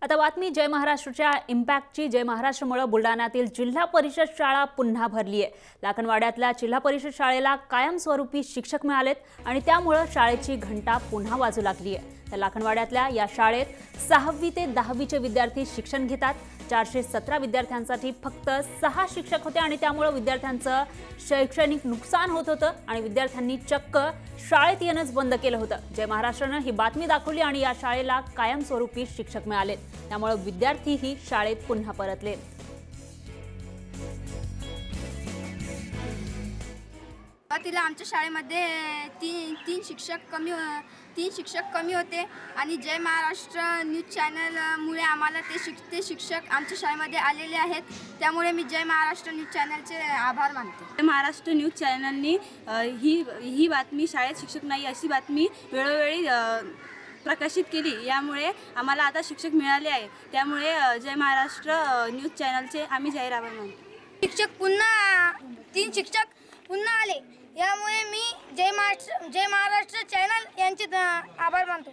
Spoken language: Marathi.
आता बातमी जय महाराष्ट्रच्या इम्पॅक्टची। जय महाराष्ट्रमुळे बुलढाण्यातील जिल्हा परिषद शाळा पुन्हा भरली आहे। लाखनवाड्यातल्या जिल्हा परिषद शाळेला कायमस्वरूपी शिक्षक मिळालेत आणि त्यामुळे शाळेची घंटा पुन्हा वाजू लागली आहे। तर लाखनवाड्यातल्या या शाळेत 6वी ते 10वीचे विद्यार्थी शिक्षण घेतात। 417 विद्यार्थ्यांसाठी फक्त 6 शिक्षक होते आणि त्यामुळे विद्यार्थ्यांचं शैक्षणिक नुकसान होत होतं आणि विद्यार्थ्यांनी चक्क शाळेत येणंच बंद केलं होतं। जय महाराष्ट्राने ही बातमी दाखवली आणि या शाळेला कायमस्वरूपी शिक्षक मिळालेत, त्यामुळे विद्यार्थीही शाळेत पुन्हा परतले। तिला आमच्या शाळेमध्ये तीन शिक्षक कमी होते आणि जय महाराष्ट्र न्यूज चॅनलमुळे आम्हाला ते शिक्षक आमच्या शाळेमध्ये आलेले आहेत। त्यामुळे मी जय महाराष्ट्र न्यूज चॅनलचे आभार मानते। जय महाराष्ट्र न्यूज चॅनलनी ही बातमी शाळेत शिक्षक नाही अशी बातमी वेळोवेळी प्रकाशित केली। यामुळे आम्हाला आता शिक्षक मिळाले आहे, त्यामुळे जय महाराष्ट्र न्यूज चॅनलचे आम्ही जाहीर आभार मानतो। तीन शिक्षक पुन्हा आले, यामुळे मी जय महाराष्ट्र चॅनल यांचे आभार मानतो।